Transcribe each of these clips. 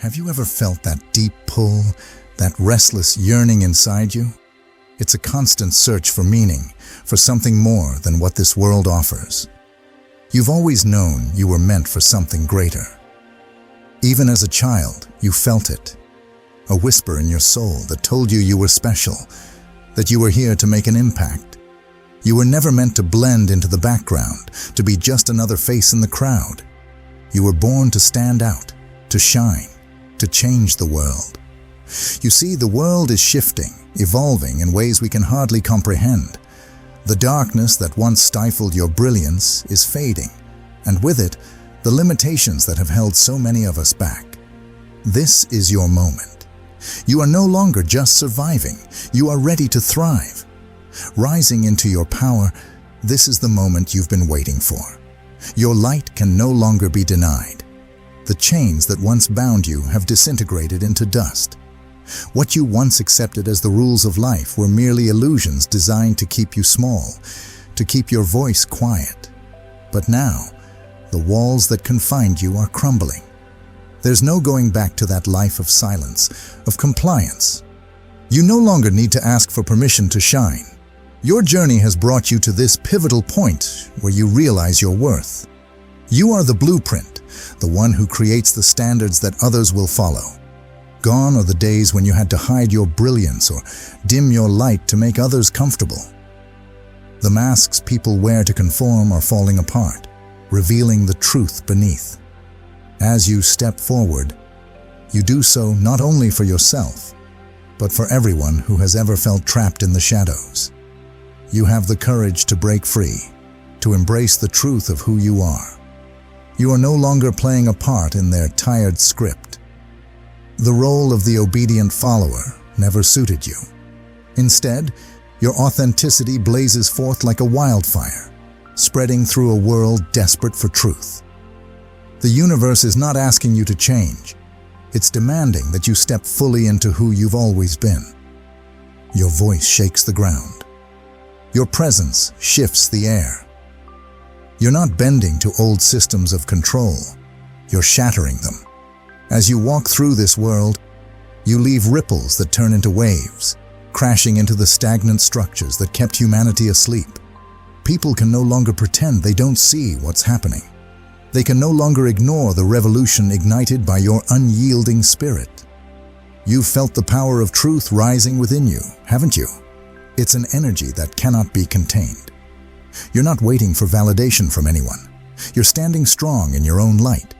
Have you ever felt that deep pull, that restless yearning inside you? It's a constant search for meaning, for something more than what this world offers. You've always known you were meant for something greater. Even as a child, you felt it. A whisper in your soul that told you you were special, that you were here to make an impact. You were never meant to blend into the background, to be just another face in the crowd. You were born to stand out, to shine, to change the world. You see, the world is shifting, evolving in ways we can hardly comprehend. The darkness that once stifled your brilliance is fading, and with it, the limitations that have held so many of us back. This is your moment. You are no longer just surviving, you are ready to thrive. Rising into your power, this is the moment you've been waiting for. Your light can no longer be denied. The chains that once bound you have disintegrated into dust. What you once accepted as the rules of life were merely illusions designed to keep you small, to keep your voice quiet. But now, the walls that confined you are crumbling. There's no going back to that life of silence, of compliance. You no longer need to ask for permission to shine. Your journey has brought you to this pivotal point where you realize your worth. You are the blueprint, the one who creates the standards that others will follow. Gone are the days when you had to hide your brilliance or dim your light to make others comfortable. The masks people wear to conform are falling apart, revealing the truth beneath. As you step forward, you do so not only for yourself, but for everyone who has ever felt trapped in the shadows. You have the courage to break free, to embrace the truth of who you are. You are no longer playing a part in their tired script. The role of the obedient follower never suited you. Instead, your authenticity blazes forth like a wildfire, spreading through a world desperate for truth. The universe is not asking you to change. It's demanding that you step fully into who you've always been. Your voice shakes the ground. Your presence shifts the air. You're not bending to old systems of control. You're shattering them. As you walk through this world, you leave ripples that turn into waves, crashing into the stagnant structures that kept humanity asleep. People can no longer pretend they don't see what's happening. They can no longer ignore the revolution ignited by your unyielding spirit. You've felt the power of truth rising within you, haven't you? It's an energy that cannot be contained. You're not waiting for validation from anyone. You're standing strong in your own light.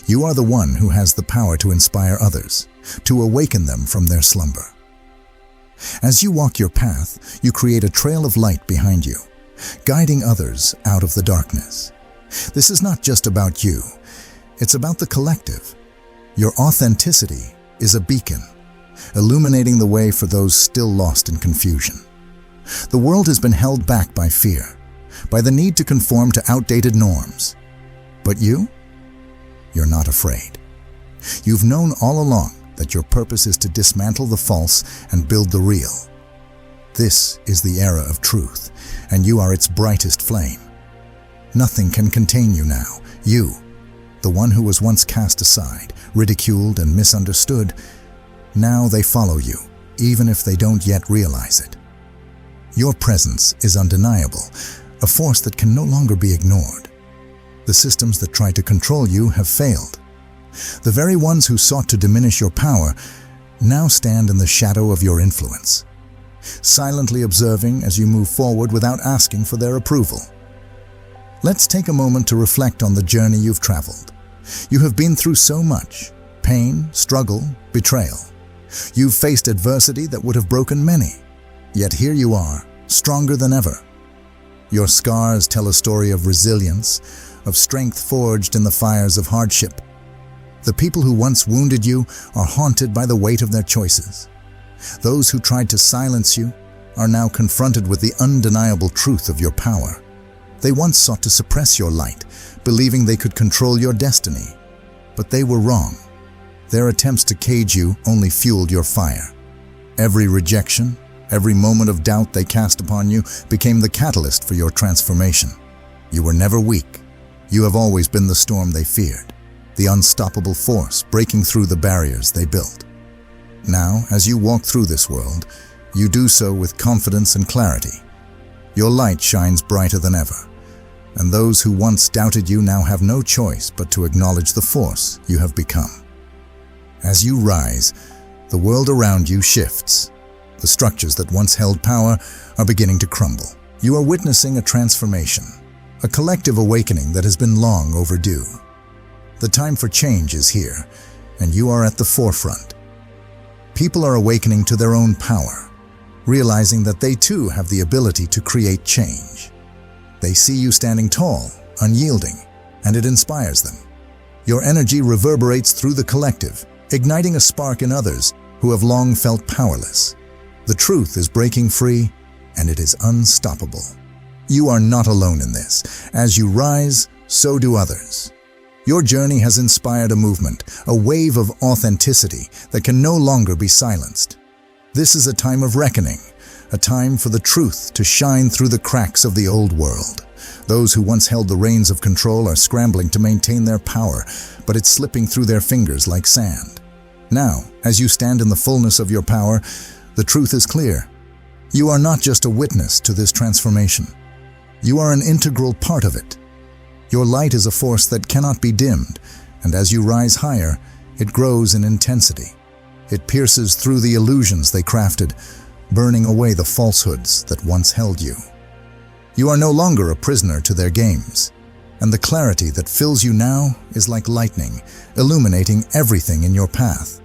You are the one who has the power to inspire others, to awaken them from their slumber. As you walk your path, you create a trail of light behind you, guiding others out of the darkness. This is not just about you. It's about the collective. Your authenticity is a beacon, illuminating the way for those still lost in confusion. The world has been held back by fear, by the need to conform to outdated norms. But you're not afraid. You've known all along that your purpose is to dismantle the false and build the real. This is the era of truth, and you are its brightest flame. Nothing can contain you now. You, the one who was once cast aside, ridiculed and misunderstood, now they follow you, even if they don't yet realize it. Your presence is undeniable, a force that can no longer be ignored. The systems that tried to control you have failed. The very ones who sought to diminish your power now stand in the shadow of your influence, silently observing as you move forward without asking for their approval. Let's take a moment to reflect on the journey you've traveled. You have been through so much: pain, struggle, betrayal. You've faced adversity that would have broken many. Yet here you are, stronger than ever. Your scars tell a story of resilience, of strength forged in the fires of hardship. The people who once wounded you are haunted by the weight of their choices. Those who tried to silence you are now confronted with the undeniable truth of your power. They once sought to suppress your light, believing they could control your destiny. But they were wrong. Their attempts to cage you only fueled your fire. Every rejection, every moment of doubt they cast upon you became the catalyst for your transformation. You were never weak. You have always been the storm they feared. the unstoppable force breaking through the barriers they built. Now, as you walk through this world, you do so with confidence and clarity. Your light shines brighter than ever, and those who once doubted you now have no choice but to acknowledge the force you have become. As you rise, the world around you shifts. The structures that once held power are beginning to crumble. You are witnessing a transformation, a collective awakening that has been long overdue. The time for change is here, and you are at the forefront. People are awakening to their own power, realizing that they too have the ability to create change. They see you standing tall, unyielding, and it inspires them. Your energy reverberates through the collective, igniting a spark in others who have long felt powerless. The truth is breaking free, and it is unstoppable. You are not alone in this. As you rise, so do others. Your journey has inspired a movement, a wave of authenticity that can no longer be silenced. This is a time of reckoning, a time for the truth to shine through the cracks of the old world. Those who once held the reins of control are scrambling to maintain their power, but it's slipping through their fingers like sand. Now, as you stand in the fullness of your power, the truth is clear. You are not just a witness to this transformation. You are an integral part of it. Your light is a force that cannot be dimmed, and as you rise higher, it grows in intensity. It pierces through the illusions they crafted, burning away the falsehoods that once held you. You are no longer a prisoner to their games, and the clarity that fills you now is like lightning, illuminating everything in your path.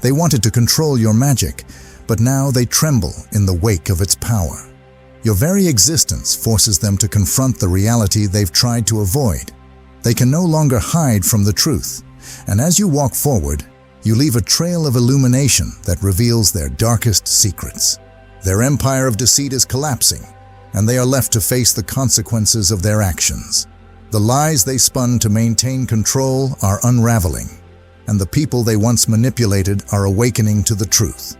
They wanted to control your magic, but now they tremble in the wake of its power. Your very existence forces them to confront the reality they've tried to avoid. They can no longer hide from the truth, and as you walk forward, you leave a trail of illumination that reveals their darkest secrets. Their empire of deceit is collapsing, and they are left to face the consequences of their actions. The lies they spun to maintain control are unraveling, and the people they once manipulated are awakening to the truth.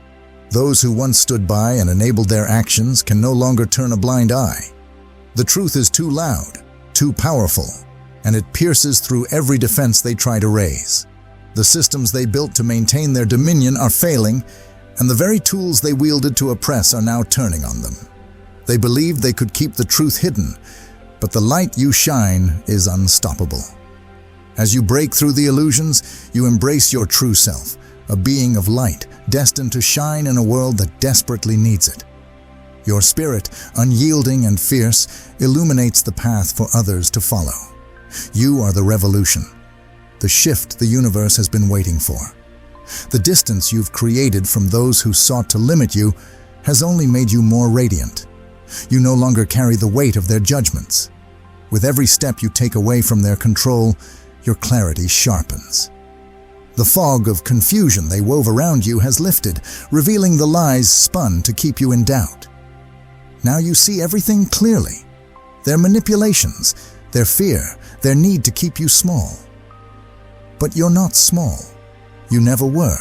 Those who once stood by and enabled their actions can no longer turn a blind eye. The truth is too loud, too powerful, and it pierces through every defense they try to raise. The systems they built to maintain their dominion are failing, and the very tools they wielded to oppress are now turning on them. They believed they could keep the truth hidden, but the light you shine is unstoppable. As you break through the illusions, you embrace your true self, a being of light, destined to shine in a world that desperately needs it. Your spirit, unyielding and fierce, illuminates the path for others to follow. You are the revolution, the shift the universe has been waiting for. The distance you've created from those who sought to limit you has only made you more radiant. You no longer carry the weight of their judgments. With every step you take away from their control, your clarity sharpens. The fog of confusion they wove around you has lifted, revealing the lies spun to keep you in doubt. Now you see everything clearly. Their manipulations, their fear, their need to keep you small. But you're not small. You never were.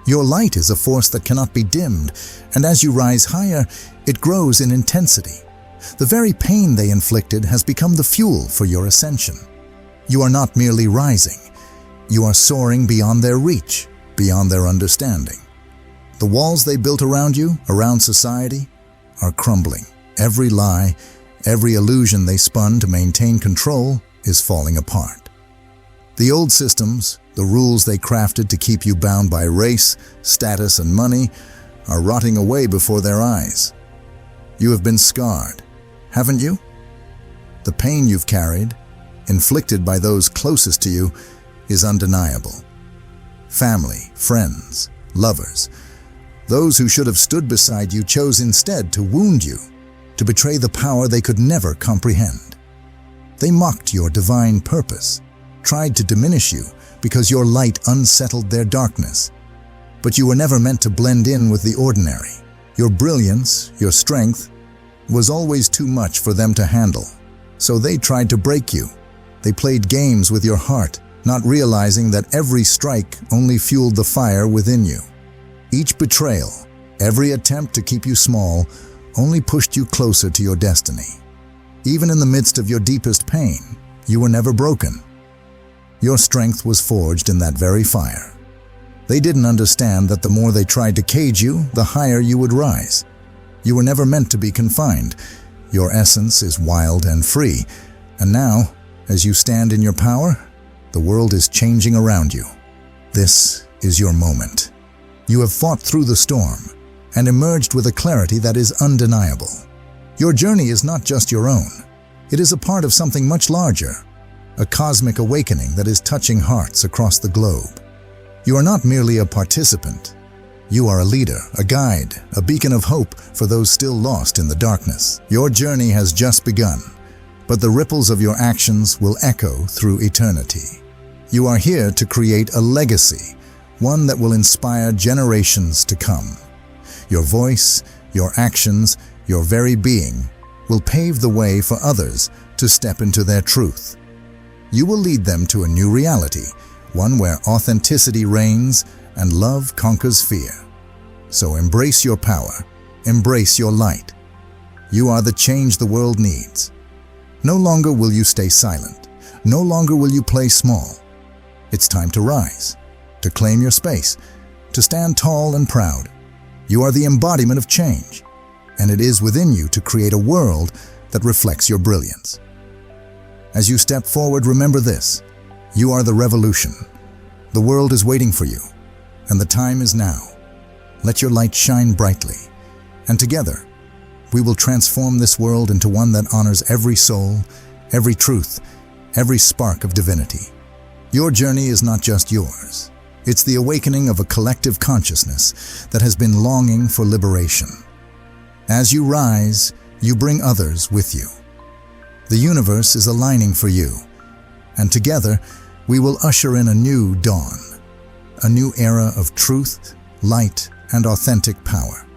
Your light is a force that cannot be dimmed, and as you rise higher, it grows in intensity. The very pain they inflicted has become the fuel for your ascension. You are not merely rising. You are soaring beyond their reach, beyond their understanding. The walls they built around you, around society, are crumbling. Every lie, every illusion they spun to maintain control is falling apart. The old systems, the rules they crafted to keep you bound by race, status, and money, are rotting away before their eyes. You have been scarred, haven't you? The pain you've carried, inflicted by those closest to you, is undeniable. Family, friends, lovers, those who should have stood beside you chose instead to wound you, to betray the power they could never comprehend. They mocked your divine purpose, tried to diminish you because your light unsettled their darkness. But you were never meant to blend in with the ordinary. Your brilliance, your strength, was always too much for them to handle. So they tried to break you. They played games with your heart, not realizing that every strike only fueled the fire within you. Each betrayal, every attempt to keep you small, only pushed you closer to your destiny. Even in the midst of your deepest pain, you were never broken. Your strength was forged in that very fire. They didn't understand that the more they tried to cage you, the higher you would rise. You were never meant to be confined. Your essence is wild and free. And now, as you stand in your power, the world is changing around you. This is your moment. You have fought through the storm and emerged with a clarity that is undeniable. Your journey is not just your own. It is a part of something much larger, a cosmic awakening that is touching hearts across the globe. You are not merely a participant. You are a leader, a guide, a beacon of hope for those still lost in the darkness. Your journey has just begun, but the ripples of your actions will echo through eternity. You are here to create a legacy, one that will inspire generations to come. Your voice, your actions, your very being will pave the way for others to step into their truth. You will lead them to a new reality, one where authenticity reigns and love conquers fear. So embrace your power, embrace your light. You are the change the world needs. No longer will you stay silent. No longer will you play small. It's time to rise, to claim your space, to stand tall and proud. You are the embodiment of change, and it is within you to create a world that reflects your brilliance. As you step forward, remember this: you are the revolution. The world is waiting for you, and the time is now. Let your light shine brightly, and together, we will transform this world into one that honors every soul, every truth, every spark of divinity. Your journey is not just yours. It's the awakening of a collective consciousness that has been longing for liberation. As you rise, you bring others with you. The universe is aligning for you, and together we will usher in a new dawn, a new era of truth, light, and authentic power.